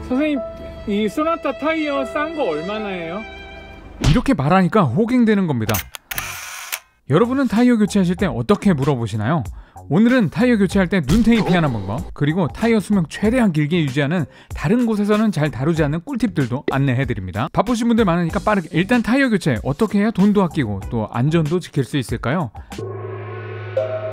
선생님, 이 소나타 타이어 싼 거 얼마나 해요? 이렇게 말하니까 호갱되는 겁니다. 여러분은 타이어 교체하실 때 어떻게 물어보시나요? 오늘은 타이어 교체할 때 눈탱이 피하는 방법, 그리고 타이어 수명 최대한 길게 유지하는 다른 곳에서는 잘 다루지 않는 꿀팁들도 안내해드립니다. 바쁘신 분들 많으니까 빠르게 일단 타이어 교체 어떻게 해야 돈도 아끼고 또 안전도 지킬 수 있을까요?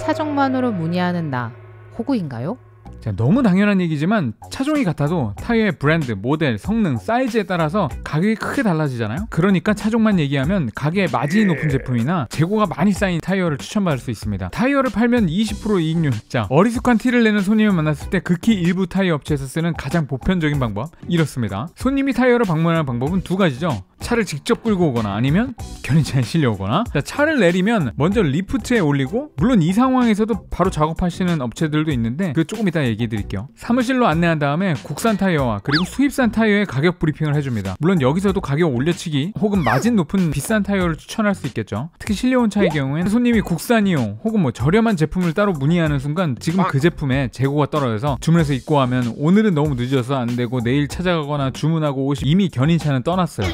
차종만으로 문의하는 나 호구인가요? 자, 너무 당연한 얘기지만 차종이 같아도 타이어의 브랜드, 모델, 성능, 사이즈에 따라서 가격이 크게 달라지잖아요. 그러니까 차종만 얘기하면 가격의 마진이 높은 제품이나 재고가 많이 쌓인 타이어를 추천받을 수 있습니다. 타이어를 팔면 20% 이익률. 자, 어리숙한 티를 내는 손님을 만났을 때 극히 일부 타이어 업체에서 쓰는 가장 보편적인 방법 이렇습니다. 손님이 타이어를 방문하는 방법은 두 가지죠. 차를 직접 끌고 오거나 아니면 견인차에 실려오거나. 자, 차를 내리면 먼저 리프트에 올리고, 물론 이 상황에서도 바로 작업하시는 업체들도 있는데 그 조금 이따 얘기해 드릴게요. 사무실로 안내한 다음에 국산 타이어와 그리고 수입산 타이어의 가격 브리핑을 해줍니다. 물론 여기서도 가격 올려치기 혹은 마진 높은 비싼 타이어를 추천할 수 있겠죠. 특히 실려온 차의 경우에는 손님이 국산이요 혹은 뭐 저렴한 제품을 따로 문의하는 순간 지금 그 제품에 재고가 떨어져서 주문해서 입고 하면 오늘은 너무 늦어서 안 되고 내일 찾아가거나 주문하고 옷이 이미 견인차는 떠났어요.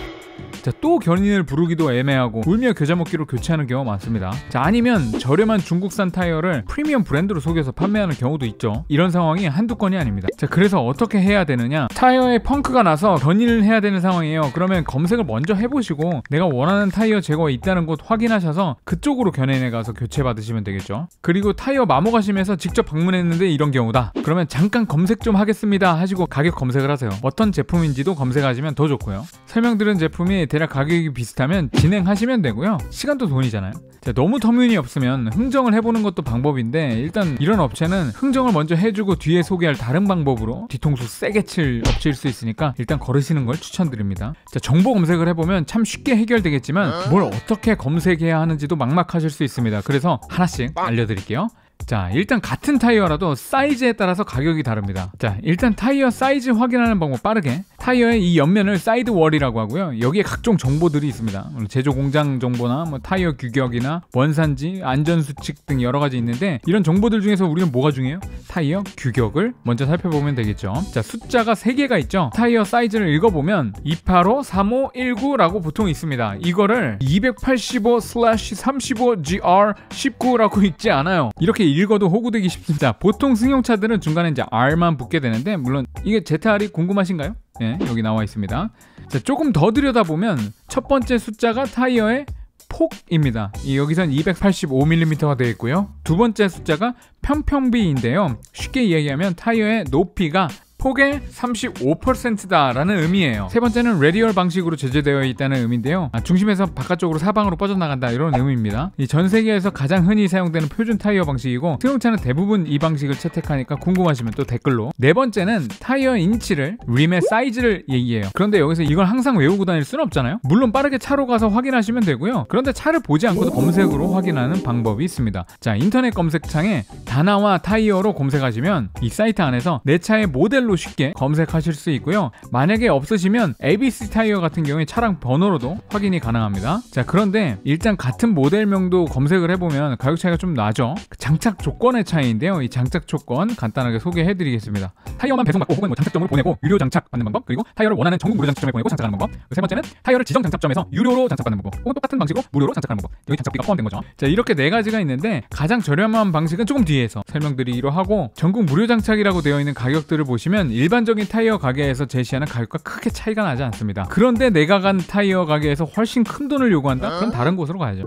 자, 또 견인을 부르기도 애매하고 울며 겨자 먹기로 교체하는 경우가 많습니다. 자, 아니면 저렴한 중국산 타이어를 프리미엄 브랜드로 속여서 판매하는 경우도 있죠. 이런 상황이 한두 건이 아닙니다. 자, 그래서 어떻게 해야 되느냐? 타이어에 펑크가 나서 견인을 해야 되는 상황이에요. 그러면 검색을 먼저 해보시고 내가 원하는 타이어 재고가 있다는 곳 확인하셔서 그쪽으로 견인해 가서 교체 받으시면 되겠죠. 그리고 타이어 마모 가시면서 직접 방문했는데 이런 경우다. 그러면 잠깐 검색 좀 하겠습니다 하시고 가격 검색을 하세요. 어떤 제품인지도 검색하시면 더 좋고요. 설명드린 제품이 대략 가격이 비슷하면 진행하시면 되고요. 시간도 돈이잖아요. 자, 너무 터무니없으면 흥정을 해보는 것도 방법인데 일단 이런 업체는 흥정을 먼저 해주고 뒤에 소개할 다른 방법으로 뒤통수 세게 칠 업체일 수 있으니까 일단 걸으시는 걸 추천드립니다. 자, 정보 검색을 해보면 참 쉽게 해결되겠지만 뭘 어떻게 검색해야 하는지도 막막하실 수 있습니다. 그래서 하나씩 알려드릴게요. 자, 일단 같은 타이어라도 사이즈에 따라서 가격이 다릅니다. 자, 일단 타이어 사이즈 확인하는 방법 빠르게. 타이어의 이 옆면을 사이드 월이라고 하고요. 여기에 각종 정보들이 있습니다. 제조 공장 정보나 뭐 타이어 규격이나 원산지, 안전수칙 등 여러 가지 있는데 이런 정보들 중에서 우리는 뭐가 중요해요? 타이어 규격을 먼저 살펴보면 되겠죠. 자, 숫자가 3개가 있죠. 타이어 사이즈를 읽어보면 285, 35, 19라고 보통 있습니다. 이거를 285/35GR19라고 읽지 않아요. 이렇게 읽어도 호구되기 쉽습니다. 보통 승용차들은 중간에 이제 R만 붙게 되는데 물론 이게 ZR이 궁금하신가요? 예, 여기 나와 있습니다. 자, 조금 더 들여다보면 첫 번째 숫자가 타이어의 폭입니다. 여기선 285mm가 되어 있고요. 두 번째 숫자가 평평비인데요. 쉽게 이야기하면 타이어의 높이가 폭의 35%다 라는 의미예요. 세 번째는 레디얼 방식으로 제조되어 있다는 의미인데요. 중심에서 바깥쪽으로 사방으로 뻗어나간다 이런 의미입니다. 전 세계에서 가장 흔히 사용되는 표준 타이어 방식이고 승용차는 대부분 이 방식을 채택하니까 궁금하시면 또 댓글로. 네 번째는 타이어 인치를 림의 사이즈를 얘기해요. 그런데 여기서 이걸 항상 외우고 다닐 수는 없잖아요. 물론 빠르게 차로 가서 확인하시면 되고요. 그런데 차를 보지 않고도 검색으로 확인하는 방법이 있습니다. 자, 인터넷 검색창에 다나와 타이어로 검색하시면 이 사이트 안에서 내 차의 모델로 쉽게 검색하실 수 있고요. 만약에 없으시면 ABC 타이어 같은 경우에 차량 번호로도 확인이 가능합니다. 자, 그런데 일단 같은 모델명도 검색을 해보면 가격 차이가 좀 나죠. 장착 조건의 차이인데요. 이 장착 조건 간단하게 소개해드리겠습니다. 타이어만 배송받고 혹은 장착점으로 보내고 유료 장착 받는 방법, 그리고 타이어를 원하는 전국 무료 장착점에 보내고 장착하는 방법, 세 번째는 타이어를 지정 장착점에서 유료로 장착받는 방법 혹은 똑같은 방식으로 무료로 장착하는 방법. 여기 장착비가 포함된 거죠. 자, 이렇게 네 가지가 있는데 가장 저렴한 방식은 조금 뒤에서 설명드리기로 하고, 전국 무료 장착이라고 되어 있는 가격들을 보시면 일반적인 타이어 가게에서 제시하는 가격과 크게 차이가 나지 않습니다. 그런데 내가 간 타이어 가게에서 훨씬 큰 돈을 요구한다? 그럼 다른 곳으로 가야죠.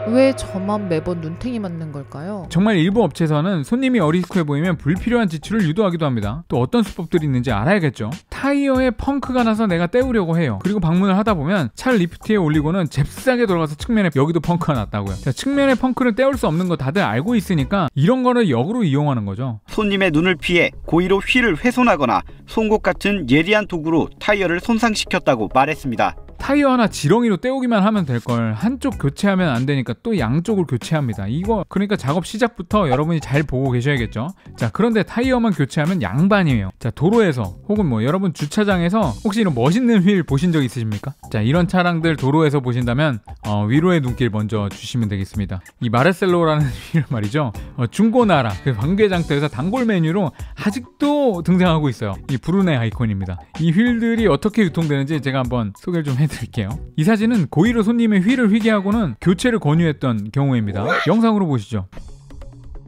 왜 저만 매번 눈탱이 맞는 걸까요? 정말 일부 업체에서는 손님이 어리숙해 보이면 불필요한 지출을 유도하기도 합니다. 또 어떤 수법들이 있는지 알아야겠죠. 타이어에 펑크가 나서 내가 떼우려고 해요. 그리고 방문을 하다 보면 차를 리프트에 올리고는 잽싸게 돌아가서 측면에 여기도 펑크가 났다고요. 자, 측면에 펑크를 떼울 수 없는 거 다들 알고 있으니까 이런 거를 역으로 이용하는 거죠. 손님의 눈을 피해 고의로 휠을 훼손하거나 송곳 같은 예리한 도구로 타이어를 손상시켰다고 말했습니다. 타이어 하나 지렁이로 때우기만 하면 될 걸 한쪽 교체하면 안 되니까 또 양쪽을 교체합니다. 이거 그러니까 작업 시작부터 여러분이 잘 보고 계셔야겠죠. 자, 그런데 타이어만 교체하면 양반이에요. 자, 도로에서 혹은 뭐 여러분 주차장에서 혹시 이런 멋있는 휠 보신 적 있으십니까? 자, 이런 차량들 도로에서 보신다면 위로의 눈길 먼저 주시면 되겠습니다. 이 마르셀로라는 휠 말이죠. 중고나라 그 관계장터에서 단골 메뉴로 아직도 등장하고 있어요. 이 브루네 아이콘입니다. 이 휠들이 어떻게 유통되는지 제가 한번 소개를 좀 해드릴게요. 이 사진은 고의로 손님의 휠을 휘게하고는 교체를 권유했던 경우입니다. 영상으로 보시죠.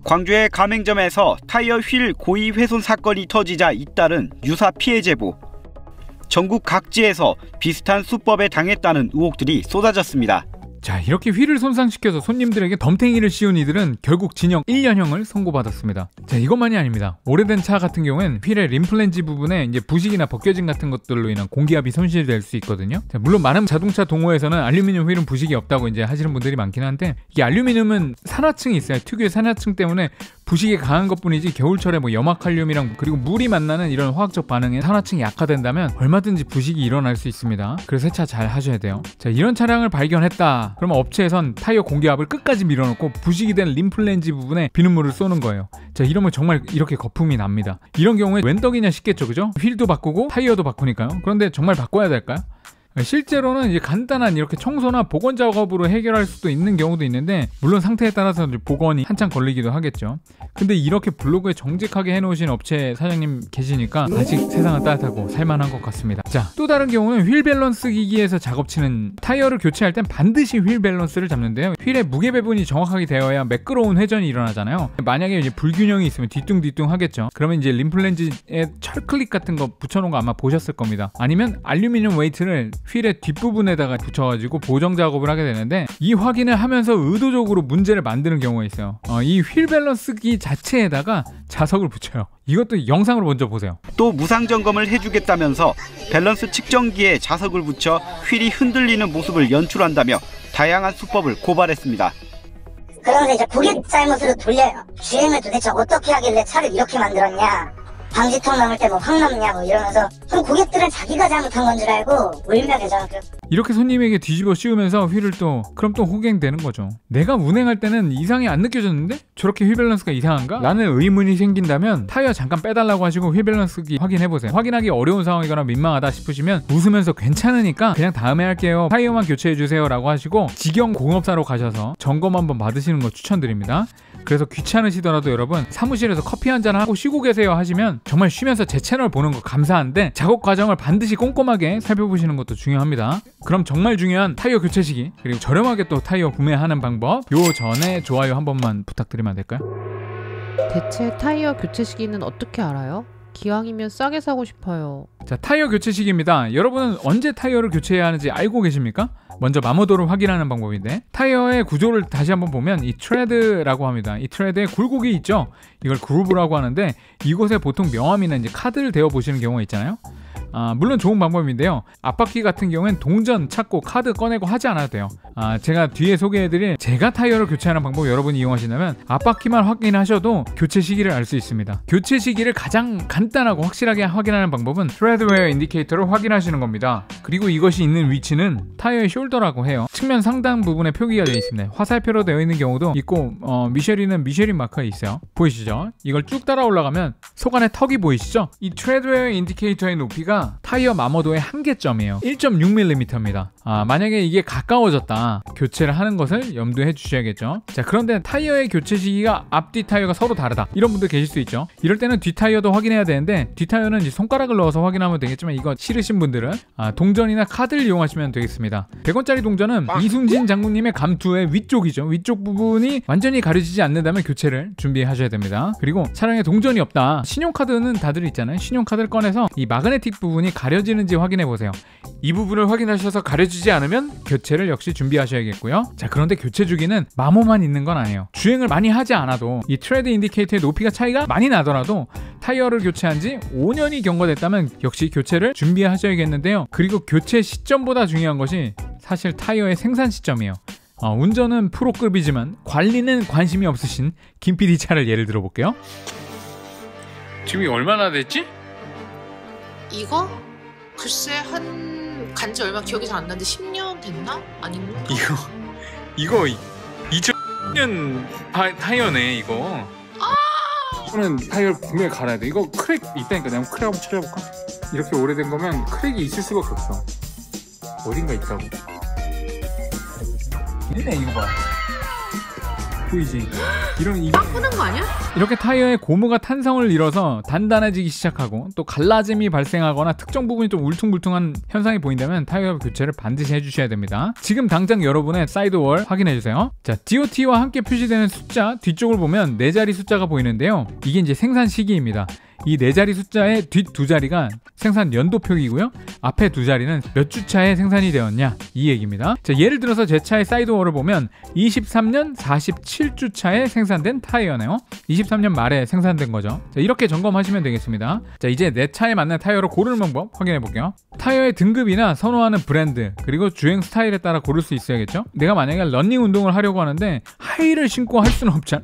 광주의 가맹점에서 타이어 휠 고의 훼손 사건이 터지자 잇따른 유사 피해 제보. 전국 각지에서 비슷한 수법에 당했다는 의혹들이 쏟아졌습니다. 자, 이렇게 휠을 손상시켜서 손님들에게 덤탱이를 씌운 이들은 결국 징역 1년형을 선고받았습니다. 자, 이것만이 아닙니다. 오래된 차 같은 경우엔 휠의 림플렌지 부분에 이제 부식이나 벗겨짐 같은 것들로 인한 공기압이 손실될 수 있거든요. 자, 물론 많은 자동차 동호회에서는 알루미늄 휠은 부식이 없다고 이제 하시는 분들이 많긴 한데, 이 알루미늄은 산화층이 있어요. 특유의 산화층 때문에 부식이 강한 것뿐이지 겨울철에 뭐 염화칼륨이랑 그리고 물이 만나는 이런 화학적 반응에 산화층이 약화된다면 얼마든지 부식이 일어날 수 있습니다. 그래서 세차 잘 하셔야 돼요. 자, 이런 차량을 발견했다. 그러면 업체에선 타이어 공기압을 끝까지 밀어넣고 부식이 된 림플렌지 부분에 비눗물을 쏘는 거예요. 자, 이러면 정말 이렇게 거품이 납니다. 이런 경우에 웬 떡이냐 싶겠죠, 그죠? 휠도 바꾸고 타이어도 바꾸니까요. 그런데 정말 바꿔야 될까요? 실제로는 이제 간단한 이렇게 청소나 복원 작업으로 해결할 수도 있는 경우도 있는데, 물론 상태에 따라서 복원이 한참 걸리기도 하겠죠. 근데 이렇게 블로그에 정직하게 해놓으신 업체 사장님 계시니까 아직 세상은 따뜻하고 살만한 것 같습니다. 자, 또 다른 경우는 휠 밸런스 기기에서 작업치는 타이어를 교체할 땐 반드시 휠 밸런스를 잡는데요. 휠의 무게 배분이 정확하게 되어야 매끄러운 회전이 일어나잖아요. 만약에 이제 불균형이 있으면 뒤뚱뒤뚱 하겠죠. 그러면 이제 림플렌즈에 철클립 같은 거 붙여놓은 거 아마 보셨을 겁니다. 아니면 알루미늄 웨이트를 휠의 뒷부분에다가 붙여가지고 보정 작업을 하게 되는데, 이 확인을 하면서 의도적으로 문제를 만드는 경우가 있어요. 이 휠 밸런스기 자체에다가 자석을 붙여요. 이것도 영상으로 먼저 보세요. 또 무상 점검을 해주겠다면서 밸런스 측정기에 자석을 붙여 휠이 흔들리는 모습을 연출한다며 다양한 수법을 고발했습니다. 그러면서 이제 고객 잘못으로 돌려요. 주행을 도대체 어떻게 하길래 차를 이렇게 만들었냐, 방지턱 넘을 때 뭐 확 넘냐 뭐 이러면서, 그럼 고객들은 자기가 잘못한 건 줄 알고 울며 겨자. 이렇게 손님에게 뒤집어 씌우면서 휠을 그럼 또 호갱되는 거죠. 내가 운행할 때는 이상이 안 느껴졌는데 저렇게 휠 밸런스가 이상한가? 라는 의문이 생긴다면 타이어 잠깐 빼달라고 하시고 휠 밸런스기 확인해보세요. 확인하기 어려운 상황이거나 민망하다 싶으시면 웃으면서 괜찮으니까 그냥 다음에 할게요, 타이어만 교체해주세요 라고 하시고 직영 공업사로 가셔서 점검 한번 받으시는 거 추천드립니다. 그래서 귀찮으시더라도 여러분 사무실에서 커피 한잔 하고 쉬고 계세요 하시면 정말 쉬면서 제 채널 보는 거 감사한데, 작업 과정을 반드시 꼼꼼하게 살펴보시는 것도 중요합니다. 그럼 정말 중요한 타이어 교체 시기, 그리고 저렴하게 또 타이어 구매하는 방법, 요 전에 좋아요 한 번만 부탁드리면 안 될까요? 대체 타이어 교체 시기는 어떻게 알아요? 기왕이면 싸게 사고 싶어요. 자, 타이어 교체 시기입니다. 여러분은 언제 타이어를 교체해야 하는지 알고 계십니까? 먼저 마모도를 확인하는 방법인데, 타이어의 구조를 다시 한번 보면 이 트레드라고 합니다. 이 트레드에 굴곡이 있죠. 이걸 그루브라고 하는데, 이곳에 보통 명암이나 이제 카드를 대어 보시는 경우가 있잖아요. 물론 좋은 방법인데요. 앞바퀴 같은 경우엔 동전 찾고 카드 꺼내고 하지 않아도 돼요. 제가 뒤에 소개해드릴 제가 타이어를 교체하는 방법 여러분이 이용하신다면 앞바퀴만 확인하셔도 교체 시기를 알 수 있습니다. 교체 시기를 가장 간단하고 확실하게 확인하는 방법은 트레드웨어 인디케이터를 확인하시는 겁니다. 그리고 이것이 있는 위치는 타이어의 숄더라고 해요. 측면 상단 부분에 표기가 되어 있습니다. 화살표로 되어 있는 경우도 있고, 미쉐린은 미쉐린 마크가 있어요. 보이시죠? 이걸 쭉 따라 올라가면 속 안에 턱이 보이시죠? 이 트레드웨어 인디케이터의 높이가 타이어 마모도의 한계점이에요. 1.6mm입니다. 만약에 이게 가까워졌다, 교체를 하는 것을 염두해 주셔야겠죠. 자, 그런데 타이어의 교체 시기가 앞뒤 타이어가 서로 다르다, 이런 분들 계실 수 있죠. 이럴 때는 뒤 타이어도 확인해야 되는데, 뒤 타이어는 이제 손가락을 넣어서 확인하면 되겠지만, 이거 싫으신 분들은 동전이나 카드를 이용하시면 되겠습니다. 100원짜리 동전은 이순신 장군님의 감투의 위쪽이죠. 위쪽 부분이 완전히 가려지지 않는다면 교체를 준비하셔야 됩니다. 그리고 차량에 동전이 없다, 신용카드는 다들 있잖아요. 신용카드를 꺼내서 이 마그네틱 부분이 가려지는지 확인해 보세요. 이 부분을 확인하셔서 가려지지 않으면 교체를 역시 준비하셔야겠고요. 자, 그런데 교체 주기는 마모만 있는 건 아니에요. 주행을 많이 하지 않아도 이 트레드 인디케이터의 높이가 차이가 많이 나더라도 타이어를 교체한 지 5년이 경과됐다면 역시 교체를 준비하셔야겠는데요. 그리고 교체 시점보다 중요한 것이 사실 타이어의 생산 시점이에요. 운전은 프로급이지만 관리는 관심이 없으신 김 PD 차를 예를 들어 볼게요. 지금 얼마나 됐지? 이거? 글쎄 한 간지 얼마 기억이 잘 안 나는데 10년 됐나? 아닌가? 이거 2000년 타이어네 이거. 이거는 타이어를 분명히 갈아야 돼. 이거 크랙 있다니까. 내가 크랙 한번 찾아볼까? 이렇게 오래된 거면 크랙이 있을 수밖에 없어. 어딘가 있다고. 있네 이거 봐. 보이지? 이런 빵 뿌는 거 아니야? 이렇게 타이어의 고무가 탄성을 잃어서 단단해지기 시작하고 또 갈라짐이 발생하거나 특정 부분이 좀 울퉁불퉁한 현상이 보인다면 타이어 교체를 반드시 해주셔야 됩니다. 지금 당장 여러분의 사이드월 확인해주세요. 자, DOT와 함께 표시되는 숫자 뒤쪽을 보면 4자리 숫자가 보이는데요. 이게 이제 생산 시기입니다. 이 4자리 숫자의 뒷 2자리가 생산 연도표이고요. 앞에 2자리는 몇 주차에 생산이 되었냐 이 얘기입니다. 자, 예를 들어서 제 차의 사이드월을 보면 23년 47주차에 생산된 타이어네요. 23년 말에 생산된 거죠. 자, 이렇게 점검하시면 되겠습니다. 자, 이제 내 차에 맞는 타이어를 고르는 방법 확인해 볼게요. 타이어의 등급이나 선호하는 브랜드 그리고 주행 스타일에 따라 고를 수 있어야겠죠. 내가 만약에 러닝 운동을 하려고 하는데 하이를 신고 할 수는 없잖아.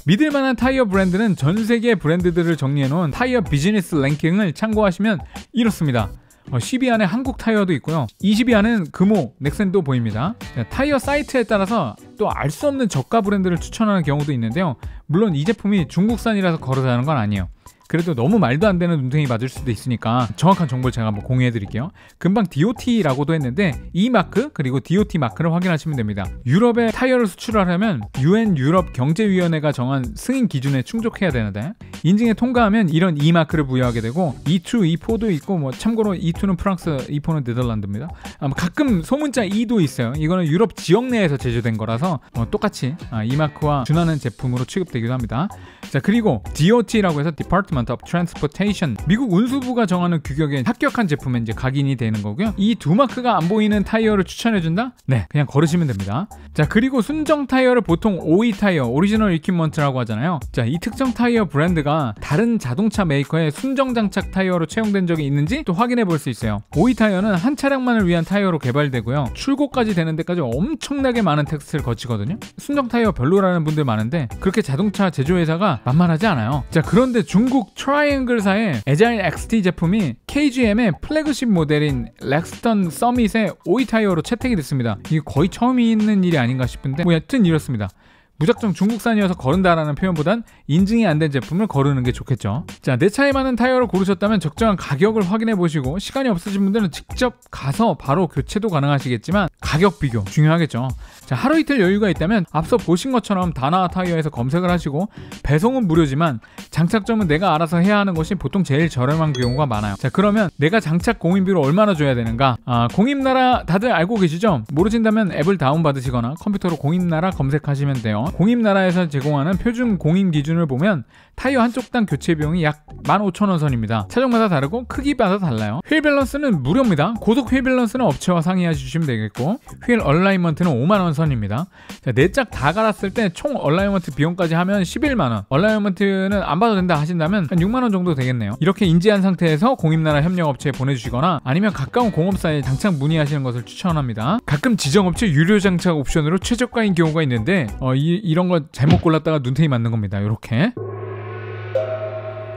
믿을만한 타이어 브랜드는 전 세계 브랜드들을 정리해놓은 타이어 비즈니스 랭킹을 참고하시면 이렇습니다. 10위 안에 한국 타이어도 있고요. 20위 안에는 금호, 넥센도 보입니다. 타이어 사이트에 따라서 또 알 수 없는 저가 브랜드를 추천하는 경우도 있는데요. 물론 이 제품이 중국산이라서 거르자는 건 아니에요. 그래도 너무 말도 안 되는 눈탱이 맞을 수도 있으니까 정확한 정보를 제가 한번 공유해 드릴게요. 금방 DOT라고도 했는데 이 마크 그리고 DOT 마크를 확인하시면 됩니다. 유럽에 타이어를 수출하려면 UN 유럽 경제위원회가 정한 승인 기준에 충족해야 되는데 인증에 통과하면 이런 E 마크를 부여하게 되고 E2, E4도 있고 뭐 참고로 E2는 프랑스, E4는 네덜란드입니다. 가끔 소문자 E도 있어요. 이거는 유럽 지역 내에서 제조된 거라서 똑같이 E 마크와 준하는 제품으로 취급되기도 합니다. 자, 그리고 DOT라고 해서 Department of Transportation, 미국 운수부가 정하는 규격에 합격한 제품에 이제 각인이 되는 거고요. 이 두 마크가 안 보이는 타이어를 추천해준다? 네, 그냥 걸으시면 됩니다. 자, 그리고 순정 타이어를 보통 OE 타이어, 오리지널 이퀴먼트라고 하잖아요. 자, 이 특정 타이어 브랜드가 다른 자동차 메이커의 순정 장착 타이어로 채용된 적이 있는지 또 확인해 볼 수 있어요. OE 타이어는 한 차량만을 위한 타이어로 개발되고요. 출고까지 되는 데까지 엄청나게 많은 테스트를 거치거든요. 순정 타이어 별로라는 분들 많은데 그렇게 자동차 제조회사가 만만하지 않아요. 자, 그런데 중국 트라이앵글사의 에자일 XT 제품이 KGM의 플래그십 모델인 렉스턴 서밋의 OE 타이어로 채택이 됐습니다. 이게 거의 처음 있는 일이 아닌가 싶은데 뭐 여튼 이렇습니다. 무작정 중국산이어서 거른다라는 표현보단 인증이 안 된 제품을 거르는 게 좋겠죠. 자, 내 차에 맞는 타이어를 고르셨다면 적정한 가격을 확인해 보시고 시간이 없으신 분들은 직접 가서 바로 교체도 가능하시겠지만 가격 비교 중요하겠죠. 자, 하루 이틀 여유가 있다면 앞서 보신 것처럼 다나 타이어에서 검색을 하시고 배송은 무료지만 장착점은 내가 알아서 해야 하는 것이 보통 제일 저렴한 경우가 많아요. 자, 그러면 내가 장착 공인비를 얼마나 줘야 되는가? 공임나라 다들 알고 계시죠? 모르신다면 앱을 다운받으시거나 컴퓨터로 공임나라 검색하시면 돼요. 공임나라에서 제공하는 표준 공임 기준을 보면 타이어 한쪽당 교체 비용이 약 15,000원 선입니다. 차종마다 다르고 크기마다 달라요. 휠 밸런스는 무료입니다. 고속 휠 밸런스는 업체와 상의해 주시면 되겠고 휠 얼라이먼트는 5만원 선입니다. 내 짝 다 갈았을 때 총 얼라이먼트 비용까지 하면 11만원, 얼라이먼트는 안 봐도 된다 하신다면 한 6만원 정도 되겠네요. 이렇게 인지한 상태에서 공임나라 협력업체에 보내주시거나 아니면 가까운 공업사에 장착 문의하시는 것을 추천합니다. 가끔 지정업체 유료 장착 옵션으로 최저가인 경우가 있는데 이런 거 잘못 골랐다가 눈탱이 맞는 겁니다. 이렇게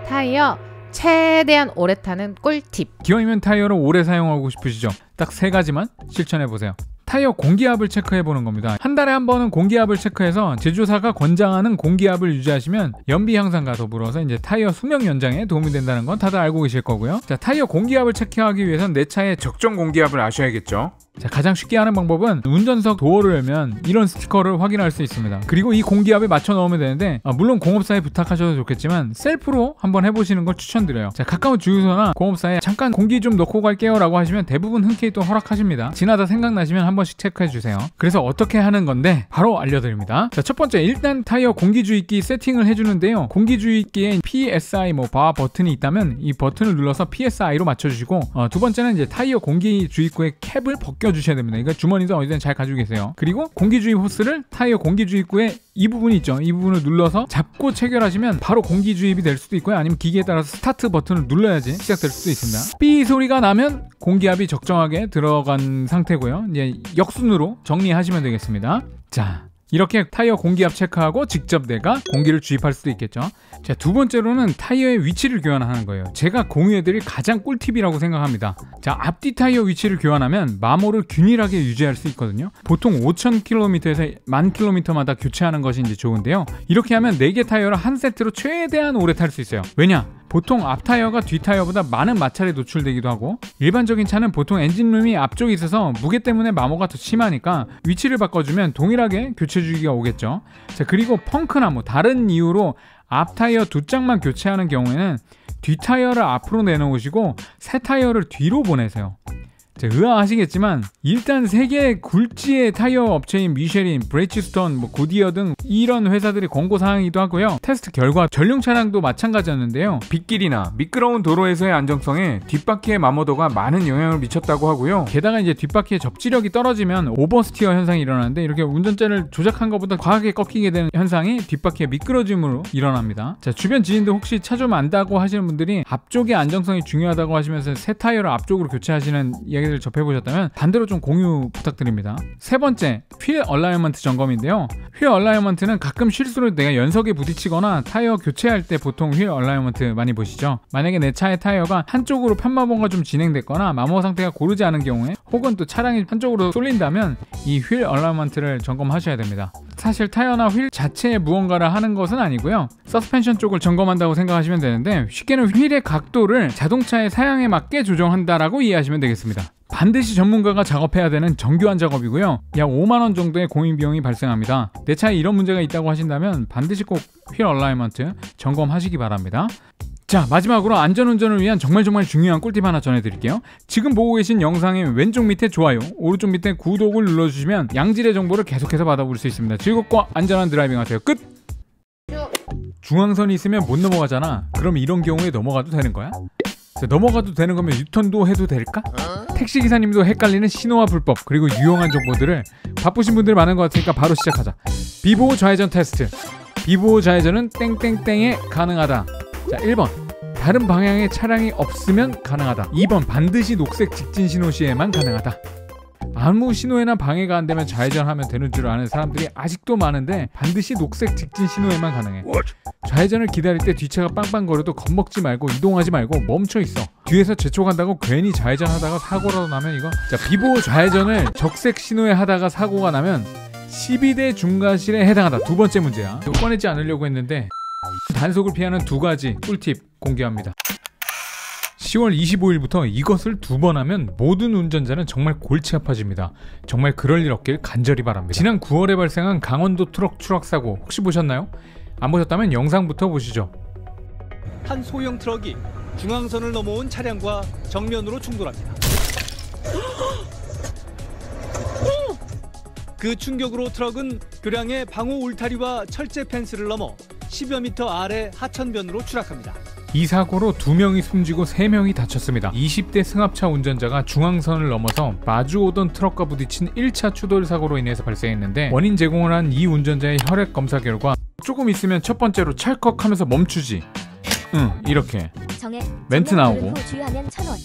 타이어 최대한 오래 타는 꿀팁. 기왕이면 타이어를 오래 사용하고 싶으시죠? 딱 3가지만 실천해보세요. 타이어 공기압을 체크해보는 겁니다. 한 달에 한 번은 공기압을 체크해서 제조사가 권장하는 공기압을 유지하시면 연비 향상과 더불어서 이제 타이어 수명 연장에 도움이 된다는 건 다들 알고 계실 거고요. 자, 타이어 공기압을 체크하기 위해선 내 차의 적정 공기압을 아셔야겠죠. 자, 가장 쉽게 하는 방법은 운전석 도어를 열면 이런 스티커를 확인할 수 있습니다. 그리고 이 공기압에 맞춰 넣으면 되는데 물론 공업사에 부탁하셔도 좋겠지만 셀프로 한번 해보시는 걸 추천드려요. 자, 가까운 주유소나 공업사에 잠깐 공기 좀 넣고 갈게요 라고 하시면 대부분 흔쾌히 또 허락하십니다. 지나다 생각나시면 한 번씩 체크해주세요. 그래서 어떻게 하는 건데 바로 알려드립니다. 자, 첫 번째, 일단 타이어 공기주입기 세팅을 해주는데요. 공기주입기에 PSI 바 버튼이 있다면 이 버튼을 눌러서 PSI로 맞춰주시고 두 번째는 이제 타이어 공기주입구의 캡을 벗겨주셔야 됩니다. 이거 주머니든 어디든 잘 가지고 계세요. 그리고 공기주입 호스를 타이어 공기주입구에 이 부분이 있죠. 이 부분을 눌러서 잡고 체결하시면 바로 공기주입이 될 수도 있고요. 아니면 기계에 따라서 스타트 버튼을 눌러야지 시작될 수도 있습니다. 삐 소리가 나면 공기압이 적정하게 들어간 상태고요. 이제 역순으로 정리하시면 되겠습니다. 자, 이렇게 타이어 공기압 체크하고 직접 내가 공기를 주입할 수도 있겠죠. 자, 두 번째로는 타이어의 위치를 교환하는 거예요. 제가 공유해드릴 가장 꿀팁이라고 생각합니다. 자, 앞뒤 타이어 위치를 교환하면 마모를 균일하게 유지할 수 있거든요. 보통 5,000km에서 10,000km마다 교체하는 것이 이제 좋은데요. 이렇게 하면 4개 타이어를 한 세트로 최대한 오래 탈 수 있어요. 왜냐? 보통 앞 타이어가 뒤 타이어보다 많은 마찰에 노출되기도 하고, 일반적인 차는 보통 엔진룸이 앞쪽에 있어서 무게 때문에 마모가 더 심하니까 위치를 바꿔주면 동일하게 교체 주기가 오겠죠. 자, 그리고 펑크나 뭐 다른 이유로 앞 타이어 2짝만 교체하는 경우에는 뒤 타이어를 앞으로 내놓으시고 새 타이어를 뒤로 보내세요. 의아하시겠지만 일단 세계 굴지의 타이어 업체인 미쉐린, 브리지스톤, 고디어 등 이런 회사들이 권고 사항이기도 하고요. 테스트 결과 전용 차량도 마찬가지였는데요. 빗길이나 미끄러운 도로에서의 안정성에 뒷바퀴의 마모도가 많은 영향을 미쳤다고 하고요. 게다가 이제 뒷바퀴의 접지력이 떨어지면 오버스티어 현상이 일어나는데, 이렇게 운전자를 조작한 것보다 과하게 꺾이게 되는 현상이 뒷바퀴의 미끄러짐으로 일어납니다. 자, 주변 지인들 혹시 차 좀 안다고 하시는 분들이 앞쪽의 안정성이 중요하다고 하시면서 새 타이어를 앞쪽으로 교체하시는 이야기를 접해보셨다면 반대로 좀 공유 부탁드립니다. 세 번째, 휠 얼라이먼트 점검인데요. 휠 얼라이먼트는 가끔 실수로 내가 연석에 부딪히거나 타이어 교체할 때 보통 휠 얼라이먼트 많이 보시죠. 만약에 내 차의 타이어가 한쪽으로 편마모가 좀 진행됐거나 마모 상태가 고르지 않은 경우에, 혹은 또 차량이 한쪽으로 쏠린다면 이 휠 얼라이먼트를 점검하셔야 됩니다. 사실 타이어나 휠 자체에 무언가를 하는 것은 아니고요. 서스펜션 쪽을 점검한다고 생각하시면 되는데, 쉽게는 휠의 각도를 자동차의 사양에 맞게 조정한다라고 이해하시면 되겠습니다. 반드시 전문가가 작업해야 되는 정교한 작업이고요. 약 5만원 정도의 공인 비용이 발생합니다. 내 차에 이런 문제가 있다고 하신다면 반드시 꼭 휠 얼라이먼트 점검하시기 바랍니다. 자, 마지막으로 안전운전을 위한 정말 중요한 꿀팁 하나 전해드릴게요. 지금 보고 계신 영상의 왼쪽 밑에 좋아요, 오른쪽 밑에 구독을 눌러주시면 양질의 정보를 계속해서 받아볼 수 있습니다. 즐겁고 안전한 드라이빙 하세요. 끝! 중앙선이 있으면 못 넘어가잖아. 그럼 이런 경우에 넘어가도 되는 거야? 넘어가도 되는 거면 유턴도 해도 될까? 택시기사님도 헷갈리는 신호와 불법, 그리고 유용한 정보들을, 바쁘신 분들 많은 것 같으니까 바로 시작하자. 비보호 좌회전 테스트. 비보호 좌회전은 땡땡땡에 가능하다. 자, 1번 다른 방향의 차량이 없으면 가능하다. 2번 반드시 녹색 직진 신호 시에만 가능하다. 아무 신호에나 방해가 안 되면 좌회전하면 되는 줄 아는 사람들이 아직도 많은데, 반드시 녹색 직진 신호에만 가능해. 좌회전을 기다릴 때 뒷차가 빵빵거려도 겁먹지 말고 이동하지 말고 멈춰 있어. 뒤에서 재촉한다고 괜히 좌회전하다가 사고라도 나면 이거. 자, 비보호 좌회전을 적색 신호에 하다가 사고가 나면 12대 중과실에 해당하다. 두 번째 문제야. 이거 꺼내지 않으려고 했는데 단속을 피하는 2가지 꿀팁 공개합니다. 10월 25일부터 이것을 2번 하면 모든 운전자는 정말 골치 아파집니다. 정말 그럴 일 없길 간절히 바랍니다. 지난 9월에 발생한 강원도 트럭 추락 사고 혹시 보셨나요? 안 보셨다면 영상부터 보시죠. 한 소형 트럭이 중앙선을 넘어온 차량과 정면으로 충돌합니다. 그 충격으로 트럭은 교량의 방호 울타리와 철제 펜스를 넘어 10여 미터 아래 하천변으로 추락합니다. 이 사고로 2명이 숨지고 3명이 다쳤습니다. 20대 승합차 운전자가 중앙선을 넘어서 마주오던 트럭과 부딪힌 1차 추돌 사고로 인해서 발생했는데, 원인 제공을 한 이 운전자의 혈액 검사 결과 조금 있으면 첫 번째로 찰컥하면서 멈추지, 이렇게 멘트 나오고.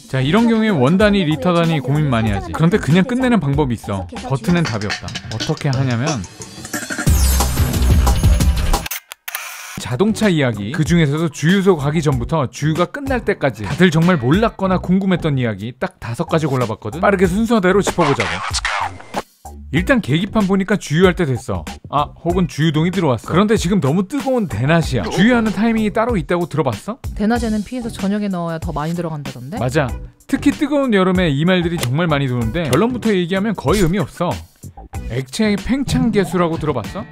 자, 이런 경우에 원 단위, 리터 단위 고민 많이 하지. 그런데 그냥 끝내는 방법이 있어. 버튼엔 답이 없다. 어떻게 하냐면, 자동차 이야기, 그 중에서도 주유소 가기 전부터 주유가 끝날 때까지 다들 정말 몰랐거나 궁금했던 이야기 딱 5가지 골라봤거든. 빠르게 순서대로 짚어보자고. 일단 계기판 보니까 주유할 때 됐어. 혹은 주유동이 들어왔어. 그런데 지금 너무 뜨거운 대낮이야. 주유하는 타이밍이 따로 있다고 들어봤어? 대낮에는 피해서 저녁에 넣어야 더 많이 들어간다던데? 맞아. 특히 뜨거운 여름에 이 말들이 정말 많이 도는데, 결론부터 얘기하면 거의 의미 없어. 액체 팽창 개수라고 들어봤어?